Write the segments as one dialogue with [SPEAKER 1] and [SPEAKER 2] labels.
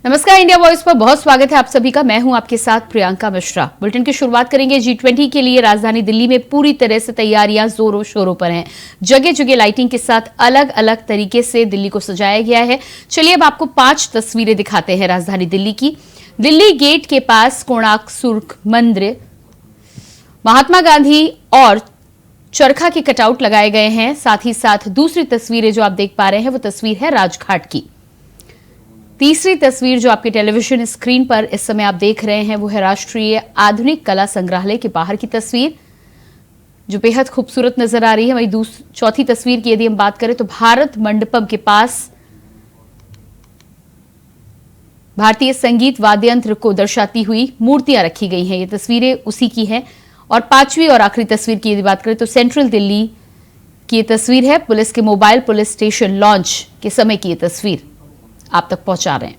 [SPEAKER 1] नमस्कार, India voice पर बहुत स्वागत है आप सभी का। मैं हूं आपके साथ प्रियंका मिश्रा। बुलेटिन की शुरुआत करेंगे G20 के लिए। राजधानी दिल्ली में पूरी तरह से तैयारियां जोरों शोरों पर हैं। जगह जगह लाइटिंग के साथ अलग अलग तरीके से दिल्ली को सजाया गया है। चलिए अब आपको 5 तस्वीरें दिखाते हैं राजधानी दिल्ली की। दिल्ली गेट के पास कोणार्क सूर्य मंदिर, महात्मा गांधी और चरखा के कटआउट लगाए गए हैं। साथ ही साथ दूसरी तस्वीरें जो आप देख पा रहे हैं वो तस्वीर है राजघाट की। तीसरी तस्वीर जो आपके टेलीविजन स्क्रीन पर इस समय आप देख रहे हैं वो है राष्ट्रीय आधुनिक कला संग्रहालय के बाहर की तस्वीर, जो बेहद खूबसूरत नजर आ रही है। वहीं चौथी तस्वीर की यदि हम बात करें तो भारत मंडपम के पास भारतीय संगीत वाद्य यंत्र को दर्शाती हुई मूर्तियां रखी गई हैं। ये तस्वीरें उसी की हैं। और 5वीं और आखिरी तस्वीर की यदि बात करें तो सेंट्रल दिल्ली की ये तस्वीर है। पुलिस के मोबाइल पुलिस स्टेशन लॉन्च के समय की ये तस्वीर आप तक पहुंचा रहे हैं।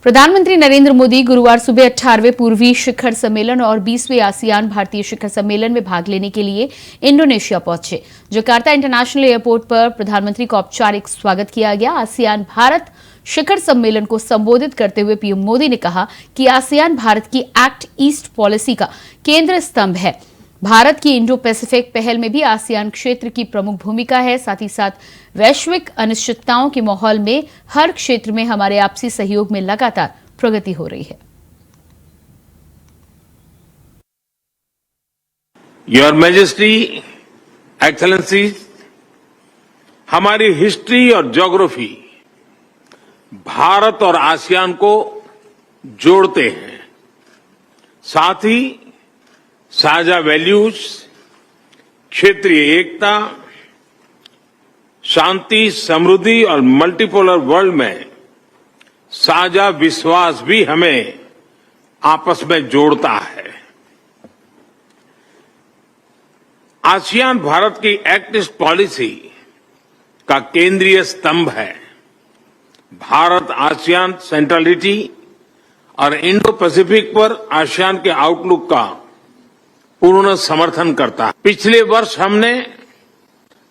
[SPEAKER 1] प्रधानमंत्री नरेंद्र मोदी गुरुवार सुबह 18वें पूर्वी शिखर सम्मेलन और 20वें आसियान भारतीय शिखर सम्मेलन में भाग लेने के लिए इंडोनेशिया पहुंचे। जकार्ता इंटरनेशनल एयरपोर्ट पर प्रधानमंत्री का औपचारिक स्वागत किया गया। आसियान भारत शिखर सम्मेलन को संबोधित करते हुए पीएम मोदी ने कहा कि आसियान भारत की एक्ट ईस्ट पॉलिसी का केंद्र स्तंभ है। भारत की इंडो पैसिफिक पहल में भी आसियान क्षेत्र की प्रमुख भूमिका है। साथ ही साथ वैश्विक अनिश्चितताओं के माहौल में हर क्षेत्र में हमारे आपसी सहयोग में लगातार प्रगति हो रही है।
[SPEAKER 2] योर मैजेस्टी, एक्सेलेंसीज, हमारी हिस्ट्री और ज्योग्राफी भारत और आसियान को जोड़ते हैं। साथ ही साझा वैल्यूज, क्षेत्रीय एकता, शांति, समृद्धि और मल्टीपोलर वर्ल्ड में साझा विश्वास भी हमें आपस में जोड़ता है। आसियान भारत की एक्ट ईस्ट पॉलिसी का केंद्रीय स्तंभ है। भारत आसियान सेंट्रलिटी और इंडो पैसिफिक पर आसियान के आउटलुक का पूर्ण समर्थन करता है। पिछले वर्ष हमने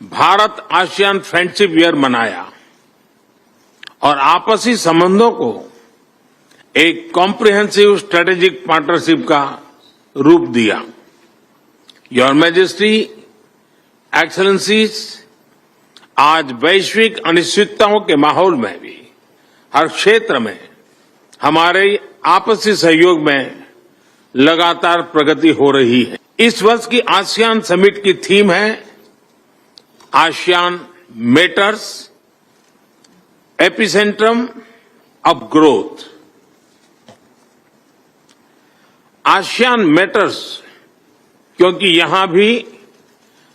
[SPEAKER 2] भारत आसियान फ्रेंडशिप ईयर मनाया और आपसी संबंधों को एक कॉम्प्रिहेंसिव स्ट्रेटेजिक पार्टनरशिप का रूप दिया। योर मैजेस्टी, एक्सेलेंसीज, आज वैश्विक अनिश्चितताओं के माहौल में भी हर क्षेत्र में हमारे आपसी सहयोग में लगातार प्रगति हो रही है। इस वर्ष की आसियान समिट की थीम है ASEAN matters, epicentrum of growth. ASEAN matters क्योंकि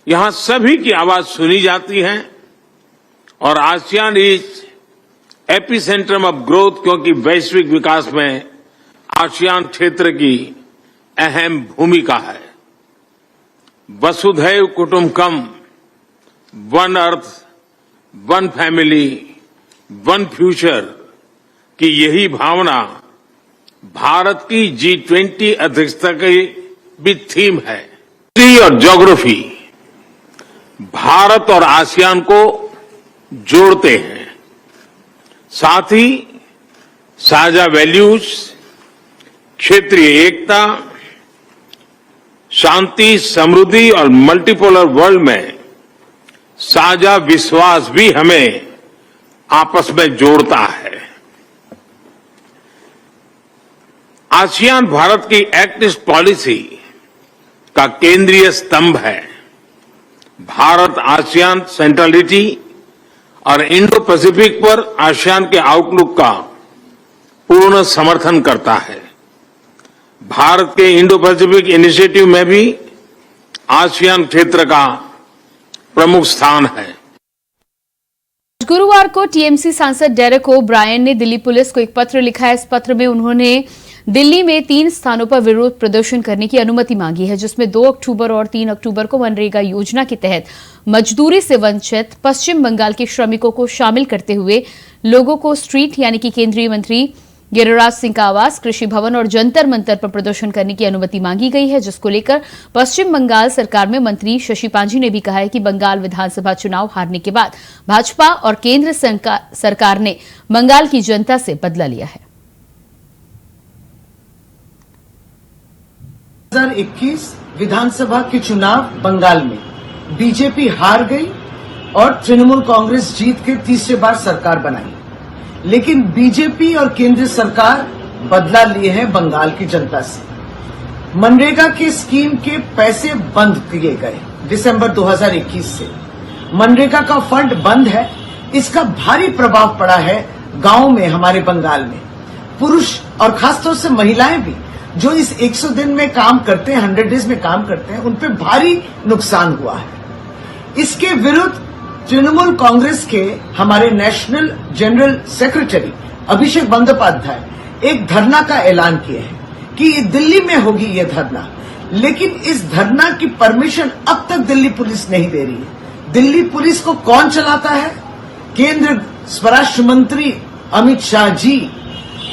[SPEAKER 2] यहां सभी की आवाज सुनी जाती है, और ASEAN is epicentrum of growth क्योंकि वैश्विक विकास में आसियान क्षेत्र की अहम भूमिका है। वसुधैव कुटुंबकम, one earth, one family, one future की यही भावना भारत की G20 अध्यक्षता की भी थीम है। हिस्ट्री और ज्योग्राफी भारत और आसियान को जोड़ते हैं। साथ ही साझा वैल्यूज, क्षेत्रीय एकता, शांति, समृद्धि और मल्टीपोलर वर्ल्ड में साझा विश्वास भी हमें आपस में जोड़ता है। आसियान भारत की एक्ट ईस्ट पॉलिसी का केंद्रीय स्तंभ है। भारत आसियान सेंट्रलिटी और इंडो पैसिफिक पर आसियान के आउटलुक का पूर्ण समर्थन करता है। भारत के इंडो पैसिफिक इनिशिएटिव में भी आसियान क्षेत्र का प्रमुख स्थान है।
[SPEAKER 1] गुरुवार को टीएमसी सांसद डेरेक ओ ब्रायन ने दिल्ली पुलिस को एक पत्र लिखा है। इस पत्र में उन्होंने दिल्ली में 3 स्थानों पर विरोध प्रदर्शन करने की अनुमति मांगी है, जिसमें 2 अक्टूबर और 3 अक्टूबर को मनरेगा योजना के तहत मजदूरी से वंचित पश्चिम बंगाल के श्रमिकों को शामिल करते हुए लोगों को स्ट्रीट यानी कि केंद्रीय मंत्री गिरिराज सिंह का आवास, कृषि भवन और जंतर मंतर पर प्रदर्शन करने की अनुमति मांगी गई है, जिसको लेकर पश्चिम बंगाल सरकार में मंत्री शशि पांजी ने भी कहा है कि बंगाल विधानसभा चुनाव हारने के बाद भाजपा और केंद्र सरकार ने बंगाल की जनता से बदला लिया है।
[SPEAKER 3] 2021 विधानसभा के चुनाव बंगाल में बीजेपी हार गई और तृणमूल कांग्रेस जीत के तीसरी बार सरकार बनाई, लेकिन बीजेपी और केंद्र सरकार बदला लिए हैं बंगाल की जनता से। मनरेगा के स्कीम के पैसे बंद किए गए दिसंबर 2021 से। मनरेगा का फंड बंद है, इसका भारी प्रभाव पड़ा है गांव में, हमारे बंगाल में। पुरुष और खासतौर से महिलाएं भी जो इस 100 दिन में काम करते हैं, 100 डेज में काम करते हैं, उन पे भारी नुकसान हुआ है। इसके विरुद्ध तृणमूल कांग्रेस के हमारे नेशनल जनरल सेक्रेटरी अभिषेक बंदोपाध्याय एक धरना का ऐलान किए हैं कि दिल्ली में होगी ये धरना, लेकिन इस धरना की परमिशन अब तक दिल्ली पुलिस नहीं दे रही है। दिल्ली पुलिस को कौन चलाता है? केंद्र स्वराष्ट्र मंत्री अमित शाह जी।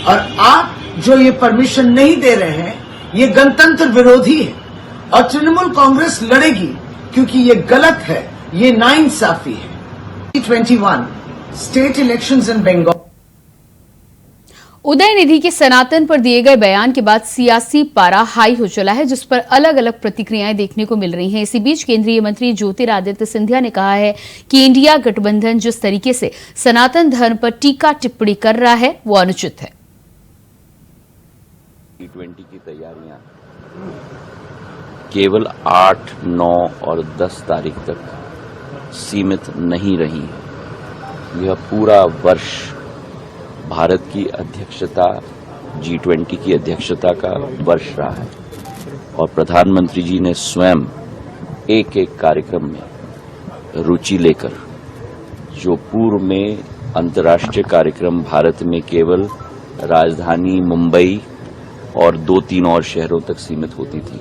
[SPEAKER 3] और आप जो ये परमिशन नहीं दे रहे हैं, ये गणतंत्र विरोधी है और तृणमूल कांग्रेस लड़ेगी, क्योंकि ये गलत है, ये नाइंसाफी है। 2021 स्टेट इलेक्शंस इन बंगाल।
[SPEAKER 1] उदय निधि के सनातन पर दिए गए बयान के बाद सियासी पारा हाई हो चला है, जिस पर अलग अलग प्रतिक्रियाएं देखने को मिल रही हैं। इसी बीच केंद्रीय मंत्री ज्योतिरादित्य सिंधिया ने कहा है कि इंडिया गठबंधन जिस तरीके से सनातन धर्म पर टीका टिप्पणी कर रहा है वो अनुचित है।
[SPEAKER 4] T20 की तैयारियां केवल 8, 9 और 10 तारीख तक सीमित नहीं रही। यह पूरा वर्ष भारत की अध्यक्षता, G20 की अध्यक्षता का वर्ष रहा है और प्रधानमंत्री जी ने स्वयं एक एक कार्यक्रम में रुचि लेकर, जो पूर्व में अंतर्राष्ट्रीय कार्यक्रम भारत में केवल राजधानी मुंबई और 2-3 और शहरों तक सीमित होती थी,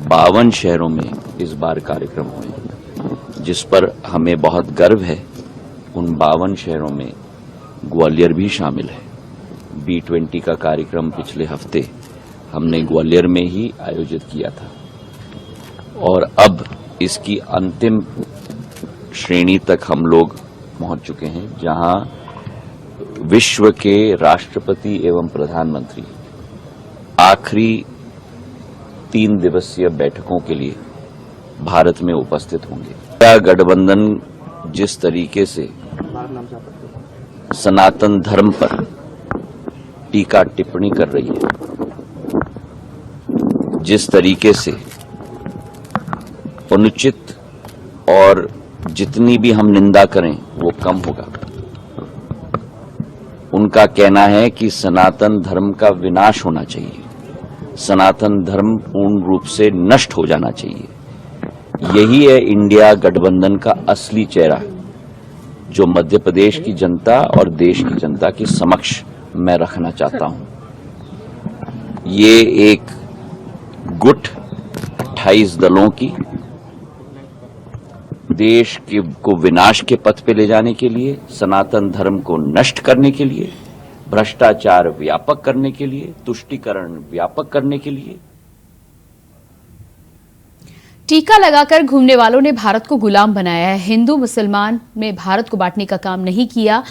[SPEAKER 4] 52 शहरों में इस बार कार्यक्रम हुए, जिस पर हमें बहुत गर्व है। उन 52 शहरों में ग्वालियर भी शामिल है। B20 का कार्यक्रम पिछले हफ्ते हमने ग्वालियर में ही आयोजित किया था और अब इसकी अंतिम श्रेणी तक हम लोग पहुंच चुके हैं, जहां विश्व के राष्ट्रपति एवं प्रधानमंत्री आखिरी 3 दिवसीय बैठकों के लिए भारत में उपस्थित होंगे। यह गठबंधन जिस तरीके से सनातन धर्म पर टीका टिप्पणी कर रही है, जिस तरीके से अनुचित, और जितनी भी हम निंदा करें वो कम होगा। उनका कहना है कि सनातन धर्म का विनाश होना चाहिए, सनातन धर्म पूर्ण रूप से नष्ट हो जाना चाहिए। यही है इंडिया गठबंधन का असली चेहरा, जो मध्य प्रदेश की जनता और देश की जनता के समक्ष मैं रखना चाहता हूं। ये एक गुट 28 दलों की देश को विनाश के पथ पे ले जाने के लिए, सनातन धर्म को नष्ट करने के लिए, भ्रष्टाचार व्यापक करने के लिए, तुष्टीकरण व्यापक करने के लिए।
[SPEAKER 1] टीका लगाकर घूमने वालों ने भारत को गुलाम बनाया है। हिंदू मुसलमान में भारत को बांटने का काम नहीं किया,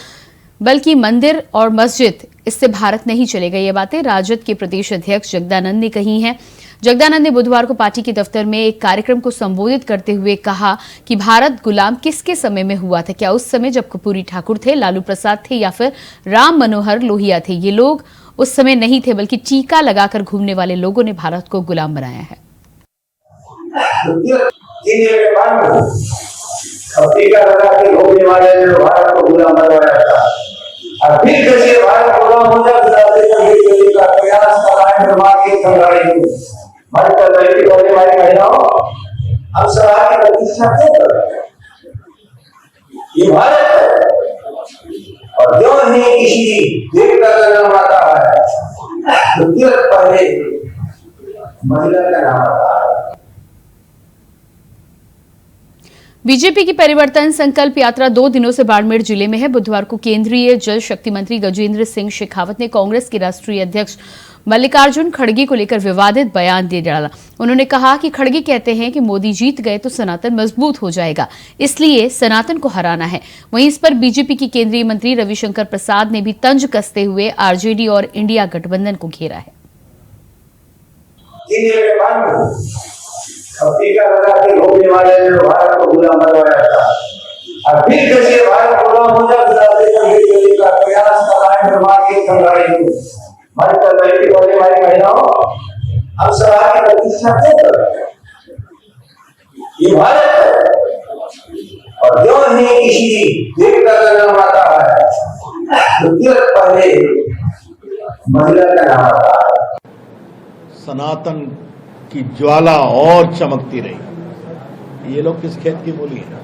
[SPEAKER 1] बल्कि मंदिर और मस्जिद, इससे भारत नहीं चलेगा। ये बातें राजद के प्रदेश अध्यक्ष जगदानंद ने कही हैं। जगदानंद ने बुधवार को पार्टी के दफ्तर में एक कार्यक्रम को संबोधित करते हुए कहा कि भारत गुलाम किसके समय में हुआ था? क्या उस समय जब कर्पूरी ठाकुर थे, लालू प्रसाद थे या फिर राम मनोहर लोहिया थे? ये लोग उस समय नहीं थे, बल्कि टीका लगाकर घूमने वाले लोगों ने भारत को गुलाम बनाया है।
[SPEAKER 5] टीका लगा के घूमने वाले ने भारत को गुलाम बनाया था। अब फिर कैसे भारत गुलाम हो जाता का प्रयास कर रहा है भारतीय संघर्ष में। भारत का लड़की होने वाली महिलाओं, हम समाज की प्रतिष्ठा क्यों कर रहे हैं? ये भारत है और जो नहीं किसी देवता का नाम आता है, तुरंत पहले महिला का नाम आता है।
[SPEAKER 1] बीजेपी की परिवर्तन संकल्प यात्रा 2 दिनों से बाड़मेर जिले में है। बुधवार को केंद्रीय जल शक्ति मंत्री गजेंद्र सिंह शेखावत ने कांग्रेस के राष्ट्रीय अध्यक्ष मल्लिकार्जुन खड़गे को लेकर विवादित बयान दे डाला। उन्होंने कहा कि खड़गे कहते हैं कि मोदी जीत गए तो सनातन मजबूत हो जाएगा, इसलिए सनातन को हराना है। वहीं इस पर बीजेपी की केंद्रीय मंत्री रविशंकर प्रसाद ने भी तंज कसते हुए आरजेडी और इंडिया गठबंधन को घेरा है।
[SPEAKER 5] अब टीका लगा के घूमने वाले ने भारत को गुलाम बनवाया था। अब फिर कैसे भारत गुलाम हो जाए का प्रयास कर रहा है भारतीय संघराई को। हमारे कल वाले भाई बहनों, हम सभा की प्रतिष्ठा क्यों कर रहे हैं? ये भारत और जो ही किसी देवता का नाम आता है तो तुरंत पहले महिला का नाम आता है।
[SPEAKER 6] सनातन की ज्वाला और चमकती रही। ये लोग किस खेत की मूली है?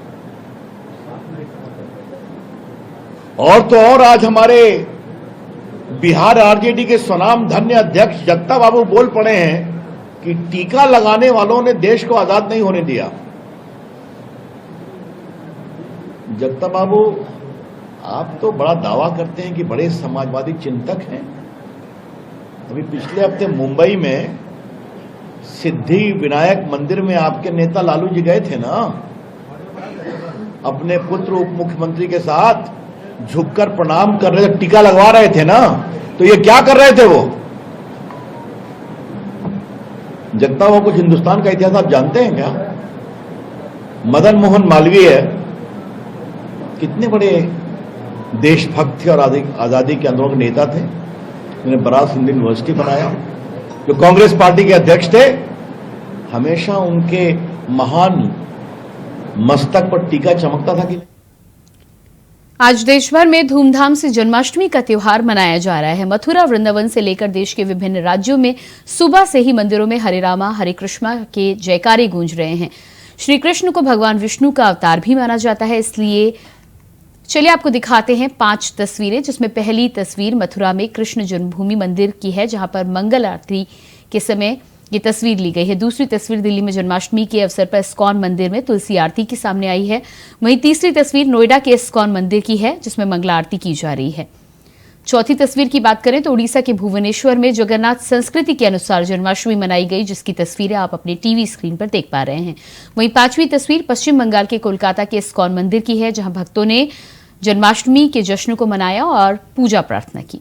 [SPEAKER 6] और तो और आज हमारे बिहार आरजेडी के स्वनाम धन्य अध्यक्ष जगता बाबू बोल पड़े हैं कि टीका लगाने वालों ने देश को आजाद नहीं होने दिया। जगता बाबू, आप तो बड़ा दावा करते हैं कि बड़े समाजवादी चिंतक हैं। अभी पिछले हफ्ते मुंबई में सिद्धि विनायक मंदिर में आपके नेता लालू जी गए थे ना, अपने पुत्र उप मुख्यमंत्री के साथ झुककर प्रणाम कर रहे थे, टीका लगवा रहे थे ना। तो ये क्या कर रहे थे वो? जगता वो कुछ हिंदुस्तान का इतिहास आप जानते हैं क्या? मदन मोहन मालवीय कितने बड़े देशभक्त थे और आजादी के आंदोलन के नेता थे। उन्होंने बनारस हिंदू यूनिवर्सिटी बनाया। जो कांग्रेस पार्टी के अध्यक्ष थे, हमेशा उनके महान मस्तक पर टीका चमकता था कि
[SPEAKER 1] आज देश भर में धूमधाम से जन्माष्टमी का त्योहार मनाया जा रहा है। मथुरा, वृंदावन से लेकर देश के विभिन्न राज्यों में सुबह से ही मंदिरों में हरे रामा हरे कृष्णा के जयकारे गूंज रहे हैं। श्री कृष्ण को भगवान विष्णु का अवतार भी माना जाता है, इसलिए चलिए आपको दिखाते हैं 5 तस्वीरें, जिसमें पहली तस्वीर मथुरा में कृष्ण जन्मभूमि मंदिर की है, जहां पर मंगल आरती के समय ये तस्वीर ली गई है। दूसरी तस्वीर दिल्ली में जन्माष्टमी के अवसर पर इस्कॉन मंदिर में तुलसी आरती की सामने आई है। वहीं तीसरी तस्वीर नोएडा के इस्कॉन मंदिर की है, जिसमें मंगला आरती की जा रही है। चौथी तस्वीर की बात करें तो उड़ीसा के भुवनेश्वर में जगन्नाथ संस्कृति के अनुसार जन्माष्टमी मनाई गई, जिसकी तस्वीरें आप अपने टीवी स्क्रीन पर देख पा रहे हैं। वहीं 5वीं तस्वीर पश्चिम बंगाल के कोलकाता के इस्कॉन मंदिर की है, जहां भक्तों ने जन्माष्टमी के जश्न को मनाया और पूजा प्रार्थना की।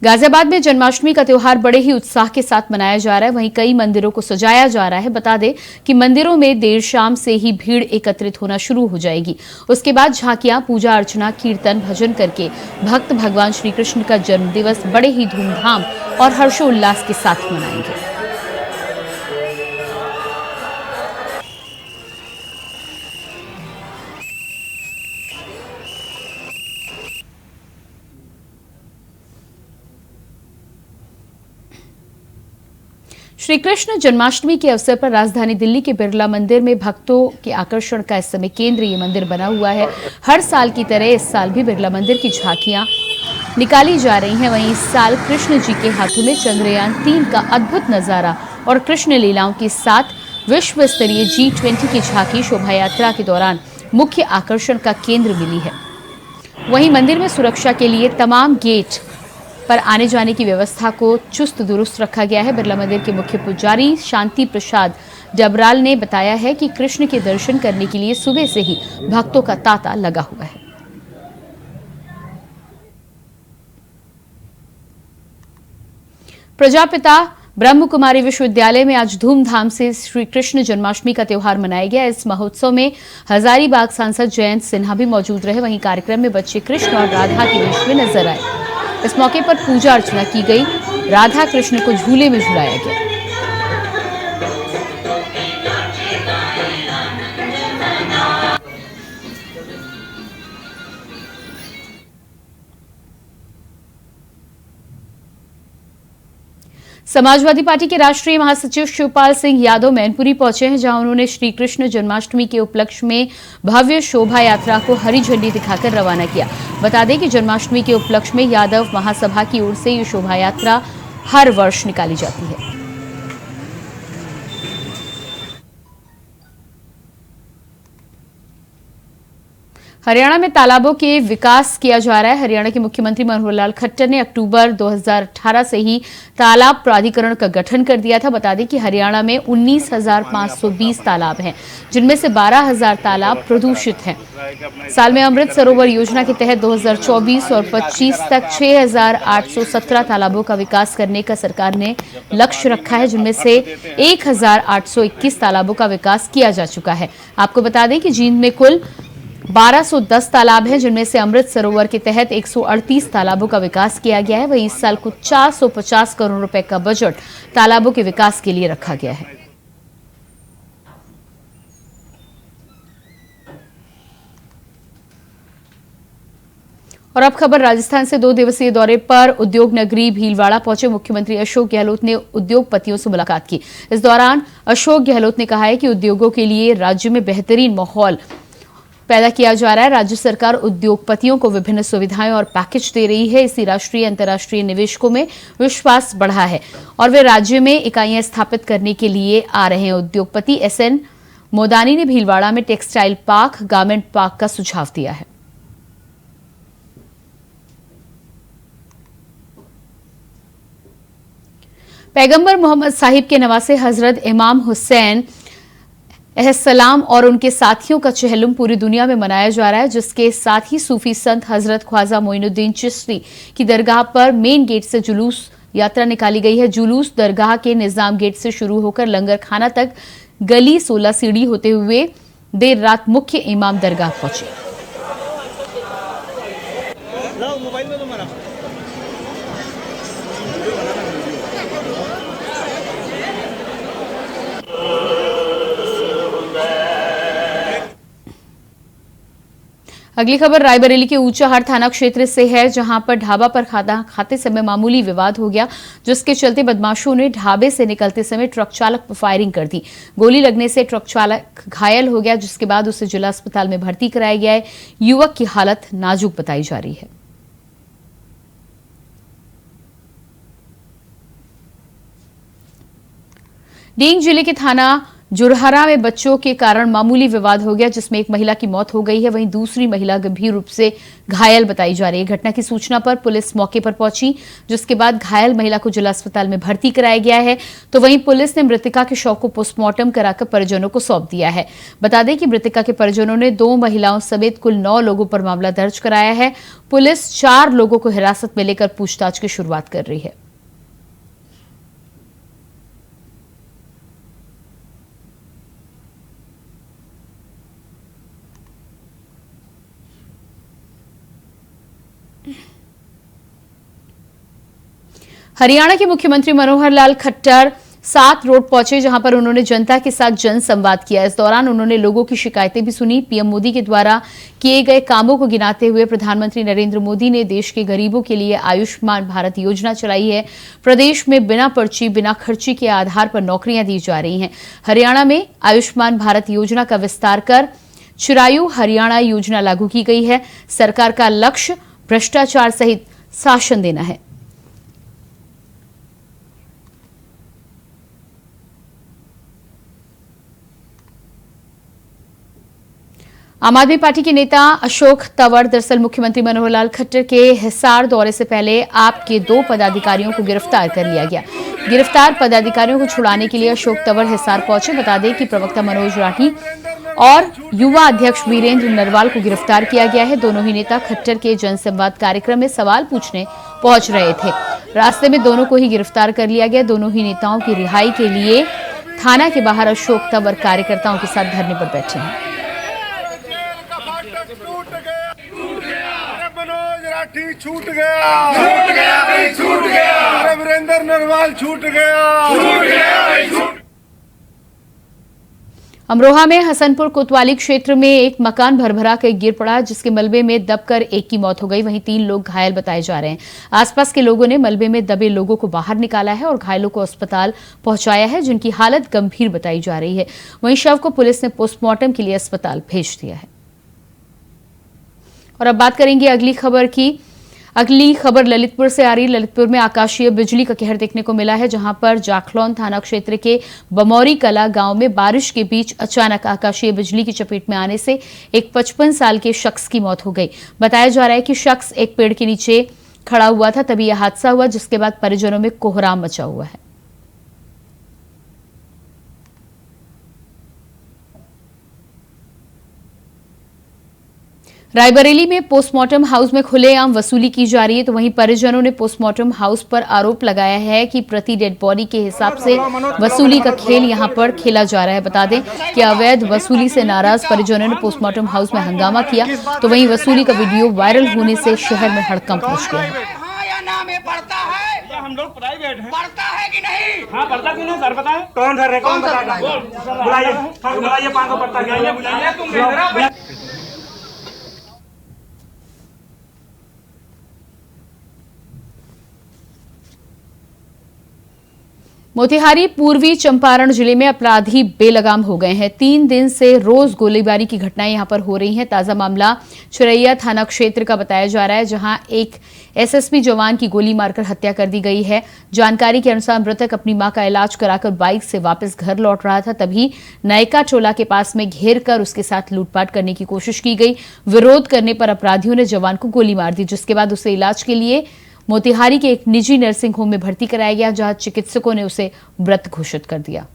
[SPEAKER 1] गाजियाबाद में जन्माष्टमी का त्योहार बड़े ही उत्साह के साथ मनाया जा रहा है। वहीं कई मंदिरों को सजाया जा रहा है। बता दें कि मंदिरों में देर शाम से ही भीड़ एकत्रित होना शुरू हो जाएगी। उसके बाद झांकियां, पूजा अर्चना, कीर्तन, भजन करके भक्त भगवान श्री कृष्ण का जन्म दिवस बड़े ही धूमधाम और हर्षोल्लास के साथ मनाएंगे। श्री कृष्ण जन्माष्टमी के अवसर पर राजधानी दिल्ली के बिरला मंदिर में भक्तों के आकर्षण का इस समय केंद्र ये मंदिर बना हुआ है। हर साल की तरह इस साल भी बिरला मंदिर की झांकियां निकाली जा रही हैं। वहीं इस साल कृष्ण जी के हाथों में चंद्रयान 3 का अद्भुत नजारा और कृष्ण लीलाओं के साथ विश्व स्तरीय G20 की झांकी शोभा यात्रा के दौरान मुख्य आकर्षण का केंद्र मिली है। वहीं मंदिर में सुरक्षा के लिए तमाम गेट पर आने जाने की व्यवस्था को चुस्त दुरुस्त रखा गया है। बिरला मंदिर के मुख्य पुजारी शांति प्रसाद डबराल ने बताया है कि कृष्ण के दर्शन करने के लिए सुबह से ही भक्तों का तांता लगा हुआ है। प्रजापिता ब्रह्म कुमारी विश्वविद्यालय में आज धूमधाम से श्री कृष्ण जन्माष्टमी का त्योहार मनाया गया। इस महोत्सव में हजारीबाग सांसद जयंत सिन्हा भी मौजूद रहे। वहीं कार्यक्रम में बच्चे कृष्ण और राधा के वेश में नजर आए। इस मौके पर पूजा अर्चना की गई। राधा कृष्ण को झूले में झुलाया गया। समाजवादी पार्टी के राष्ट्रीय महासचिव शिवपाल सिंह यादव मैनपुरी पहुंचे हैं, जहां उन्होंने श्री कृष्ण जन्माष्टमी के उपलक्ष्य में भव्य शोभा यात्रा को हरी झंडी दिखाकर रवाना किया। बता दें कि जन्माष्टमी के उपलक्ष्य में यादव महासभा की ओर से ये शोभा यात्रा हर वर्ष निकाली जाती है। हरियाणा में तालाबों के विकास किया जा रहा है। हरियाणा के मुख्यमंत्री मनोहर लाल खट्टर ने अक्टूबर 2018 से ही तालाब प्राधिकरण का गठन कर दिया था। बता दें कि हरियाणा में 19,520 तालाब हैं, जिनमें से 12,000 तालाब प्रदूषित हैं। साल में अमृत सरोवर योजना के तहत 2024 और 25 तक 6,817 तालाबों का विकास करने का सरकार ने लक्ष्य रखा है, जिनमें से 1,821 तालाबों का विकास किया जा चुका है। आपको बता दें कि जींद में कुल 1210 तालाब हैं, जिनमें से अमृत सरोवर के तहत 138 तालाबों का विकास किया गया है। वहीं इस साल कुछ 450 करोड़ रुपए का बजट तालाबों के विकास के लिए रखा गया है। और अब खबर राजस्थान से। 2 दिवसीय दौरे पर उद्योग नगरी भीलवाड़ा पहुंचे मुख्यमंत्री अशोक गहलोत ने उद्योगपतियों से मुलाकात की। इस दौरान अशोक गहलोत ने कहा है कि उद्योगों के लिए राज्य में बेहतरीन माहौल पैदा किया जा रहा है। राज्य सरकार उद्योगपतियों को विभिन्न सुविधाएं और पैकेज दे रही है। इसी राष्ट्रीय अंतर्राष्ट्रीय निवेशकों में विश्वास बढ़ा है और वे राज्य में इकाइयां स्थापित करने के लिए आ रहे हैं। उद्योगपति SN मोदानी ने भीलवाड़ा में टेक्सटाइल पार्क, गारमेंट पार्क का सुझाव दिया है। पैगंबर मोहम्मद साहिब के नवासे हजरत इमाम हुसैन अलैहिस्सलाम और उनके साथियों का चहलुम पूरी दुनिया में मनाया जा रहा है, जिसके साथ ही सूफी संत हजरत ख्वाजा मोइनुद्दीन चिश्ती की दरगाह पर मेन गेट से जुलूस यात्रा निकाली गई है। जुलूस दरगाह के निजाम गेट से शुरू होकर लंगर खाना तक गली 16 सीढ़ी होते हुए देर रात मुख्य इमाम दरगाह पहुंचे। अगली खबर रायबरेली के ऊंचाहार थाना क्षेत्र से है, जहां पर ढाबा पर खाना खाते समय मामूली विवाद हो गया, जिसके चलते बदमाशों ने ढाबे से निकलते समय ट्रक चालक पर फायरिंग कर दी। गोली लगने से ट्रक चालक घायल हो गया, जिसके बाद उसे जिला अस्पताल में भर्ती कराया गया है। युवक की हालत नाजुक बताई जा रही है। डींग जिले के थाना जुरहरा में बच्चों के कारण मामूली विवाद हो गया, जिसमें एक महिला की मौत हो गई है। वहीं दूसरी महिला गंभीर रूप से घायल बताई जा रही है। घटना की सूचना पर पुलिस मौके पर पहुंची, जिसके बाद घायल महिला को जिला अस्पताल में भर्ती कराया गया है। तो वहीं पुलिस ने मृतका के शव को पोस्टमार्टम कराकर परिजनों को सौंप दिया है। बता दें कि मृतका के परिजनों ने 2 महिलाओं समेत कुल 9 लोगों पर मामला दर्ज कराया है। पुलिस 4 लोगों को हिरासत में लेकर पूछताछ की शुरुआत कर रही है। हरियाणा के मुख्यमंत्री मनोहर लाल खट्टर 7 रोड पहुंचे, जहां पर उन्होंने जनता के साथ जनसंवाद किया। इस दौरान उन्होंने लोगों की शिकायतें भी सुनी। पीएम मोदी के द्वारा किए गए कामों को गिनाते हुए प्रधानमंत्री नरेंद्र मोदी ने देश के गरीबों के लिए आयुष्मान भारत योजना चलाई है। प्रदेश में बिना पर्ची, बिना खर्ची के आधार पर नौकरियां दी जा रही हैं। हरियाणा में आयुष्मान भारत योजना का विस्तार कर चिरायु हरियाणा योजना लागू की गई है। सरकार का लक्ष्य भ्रष्टाचार सहित शासन देना है। आम आदमी पार्टी के नेता अशोक तंवर दरअसल मुख्यमंत्री मनोहर लाल खट्टर के हिसार दौरे से पहले आप के 2 पदाधिकारियों को गिरफ्तार कर लिया गया। गिरफ्तार पदाधिकारियों को छुड़ाने के लिए अशोक तंवर हिसार पहुंचे। बता दें कि प्रवक्ता मनोज राठी और युवा अध्यक्ष वीरेंद्र नरवाल को गिरफ्तार किया गया है। दोनों ही नेता खट्टर के जनसंवाद कार्यक्रम में सवाल पूछने पहुंच रहे थे। रास्ते में दोनों को ही गिरफ्तार कर लिया गया। दोनों ही नेताओं की रिहाई के लिए थाना के बाहर अशोक तंवर कार्यकर्ताओं के साथ धरने पर बैठे हैं।
[SPEAKER 7] छूट गया भाई, छूट गया वीरेंद्र नरवाल, छूट गया।
[SPEAKER 1] अमरोहा में हसनपुर कोतवाली क्षेत्र में एक मकान भरभरा कर गिर पड़ा, जिसके मलबे में दबकर एक की मौत हो गई। वहीं 3 लोग घायल बताए जा रहे हैं। आसपास के लोगों ने मलबे में दबे लोगों को बाहर निकाला है और घायलों को अस्पताल पहुंचाया है, जिनकी हालत गंभीर बताई जा रही है। वहीं शव को पुलिस ने पोस्टमार्टम के लिए अस्पताल भेज दिया है। और अब बात करेंगे अगली खबर की। अगली खबर ललितपुर से आ रही। ललितपुर में आकाशीय बिजली का कहर देखने को मिला है, जहां पर जाखलौन थाना क्षेत्र के बमौरी कला गांव में बारिश के बीच अचानक आकाशीय बिजली की चपेट में आने से एक 55 साल के शख्स की मौत हो गई। बताया जा रहा है कि शख्स एक पेड़ के नीचे खड़ा हुआ था, तभी यह हादसा हुआ, जिसके बाद परिजनों में कोहराम मचा हुआ है। रायबरेली में पोस्टमार्टम हाउस में खुलेआम वसूली की जा रही है, तो वहीं परिजनों ने पोस्टमार्टम हाउस पर आरोप लगाया है कि प्रति डेड बॉडी के हिसाब से वसूली का खेल यहां पर खेला जा रहा है। बता दें कि अवैध वसूली से नाराज परिजनों ने पोस्टमार्टम हाउस में हंगामा किया, तो वहीं वसूली का वीडियो वायरल होने से शहर में हड़कंप मच गया है।
[SPEAKER 8] हम लोग प्राइवेट हैं। पढ़ता है कि नहीं? हाँ, पढ़ता क्यों नहीं सर? बताएं कौन सर है? कौन बताएगा? बुलाइए, बुलाइए, 5 को पढ़ता क्या? बुलाइए, तुम मोतिहारी पूर्वी चंपारण जिले में अपराधी बेलगाम हो गए हैं। 3 दिन से रोज गोलीबारी की घटनाएं यहां पर हो रही हैं। ताजा मामला चिरैया थाना क्षेत्र का बताया जा रहा है, जहां एक एसएसबी जवान की गोली मारकर हत्या कर दी गई है। जानकारी के अनुसार मृतक अपनी मां का इलाज कराकर बाइक से वापस घर लौट रहा था, तभी नयका टोला के पास में घेर कर उसके साथ लूटपाट करने की कोशिश की गई। विरोध करने पर अपराधियों ने जवान को गोली मार दी, जिसके बाद उसे इलाज के लिए मोतिहारी के एक निजी नर्सिंग होम में भर्ती कराया गया, जहां चिकित्सकों ने उसे मृत घोषित कर दिया।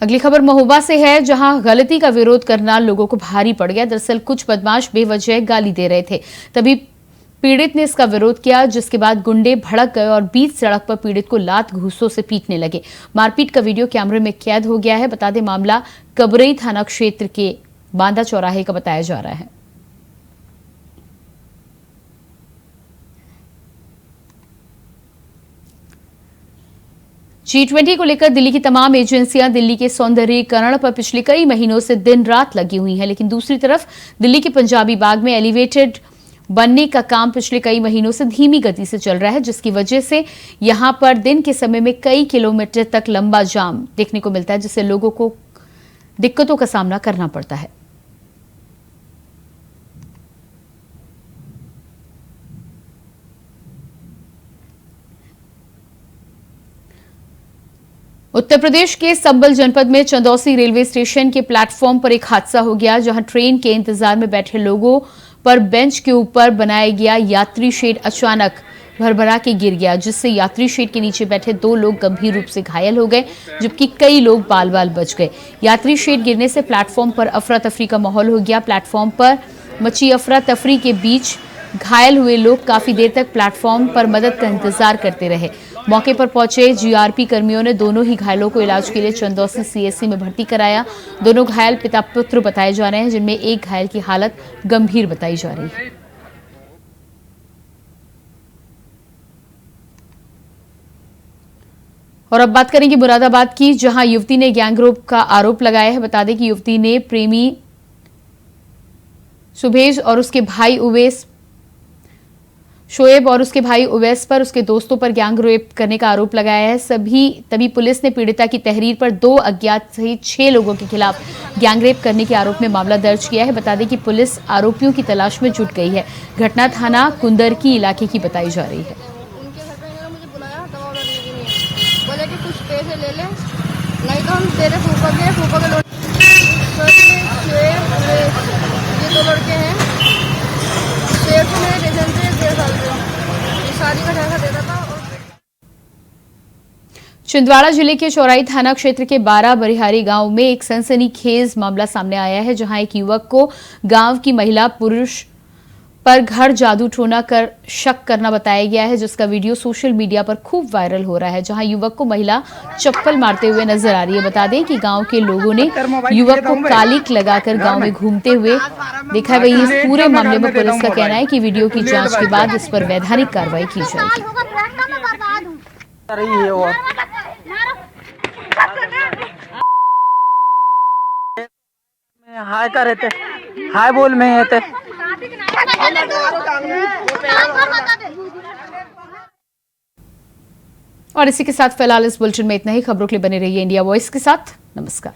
[SPEAKER 8] अगली खबर महोबा से है, जहां गलती का विरोध करना लोगों को भारी पड़ गया। दरअसल कुछ बदमाश बेवजह गाली दे रहे थे, तभी पीड़ित ने इसका विरोध किया, जिसके बाद गुंडे भड़क गए और बीच सड़क पर पीड़ित को लात घूंसों से पीटने लगे। मारपीट का वीडियो कैमरे में कैद हो गया है। बता दें मामला कबरई थाना क्षेत्र के बांदा चौराहे का बताया जा रहा है। G20 को लेकर दिल्ली की तमाम एजेंसियां दिल्ली के सौंदर्यीकरण पर पिछले कई महीनों से दिन रात लगी हुई हैं, लेकिन दूसरी तरफ दिल्ली के पंजाबी बाग में एलिवेटेड बनने का काम पिछले कई महीनों से धीमी गति से चल रहा है, जिसकी वजह से यहां पर दिन के समय में कई किलोमीटर तक लंबा जाम देखने को मिलता है, जिससे लोगों को दिक्कतों का सामना करना पड़ता है। उत्तर प्रदेश के संबल जनपद में चंदौसी रेलवे स्टेशन के प्लेटफॉर्म पर एक हादसा हो गया, जहां ट्रेन के इंतजार में बैठे लोगों पर बेंच के ऊपर बनाया गया यात्री शेड अचानक भरभरा के गिर गया, जिससे यात्री शेड के नीचे बैठे 2 लोग गंभीर रूप से घायल हो गए, जबकि कई लोग बाल बाल बच गए। यात्री शेड गिरने से प्लेटफॉर्म पर अफरा तफरी का माहौल हो गया। प्लेटफॉर्म पर मची अफरा तफरी के बीच घायल हुए लोग काफी देर तक प्लेटफॉर्म पर मदद का इंतजार करते रहे। मौके पर पहुंचे जीआरपी कर्मियों ने दोनों ही घायलों को इलाज के लिए चंदौसी सीएससी में भर्ती कराया। दोनों घायल पिता पुत्र बताए जा रहे हैं, जिनमें एक घायल की हालत गंभीर बताई जा रही है। और अब बात करेंगे मुरादाबाद की, जहां युवती ने गैंगरेप का आरोप लगाया है। बता दें कि युवती ने प्रेमी सुभेज और उसके भाई उवैस शोएब और उसके भाई उवैस पर उसके दोस्तों पर गैंगरेप करने का आरोप लगाया है। तभी पुलिस ने पीड़िता की तहरीर पर 2 अज्ञात सहित 6 लोगों के खिलाफ गैंगरेप करने के आरोप में मामला दर्ज किया है। बता दें कि पुलिस आरोपियों की तलाश में जुट गई है। घटना थाना कुंदरकी इलाके की बताई जा रही है।
[SPEAKER 9] उनके घर पे मुझे बुलाया, दवा करने के लिए बोले कि कुछ पैसे ले ले, नहीं तो हम तेरे फूफा के ये 2 लड़के हैं। शेर को मेरे रिलेशन से 1.5 साल से शादी का पैसा देता था।
[SPEAKER 1] छिंदवाड़ा जिले के चौराई थाना क्षेत्र के 12 बरिहारी गांव में एक सनसनीखेज मामला सामने आया है, जहां एक युवक को गांव की महिला पुरुष पर घर जादू टोना कर शक करना बताया गया है, जिसका वीडियो सोशल मीडिया पर खूब वायरल हो रहा है, जहां युवक को महिला चप्पल मारते हुए नजर आ रही है। बता दें कि गांव के लोगों ने युवक को कालिक लगाकर गांव में घूमते हुए देखा है। वहीं इस पूरे मामले में पुलिस का कहना है कि वीडियो की जांच के बाद इस पर वैधानिक कार्रवाई की जाएगी।
[SPEAKER 10] हाय का रहते, हाय बोल में रहते।
[SPEAKER 1] और इसी के साथ फिलहाल इस बुलेटिन में इतना ही। खबरों के लिए बने रहिए इंडिया वॉइस के साथ। नमस्कार।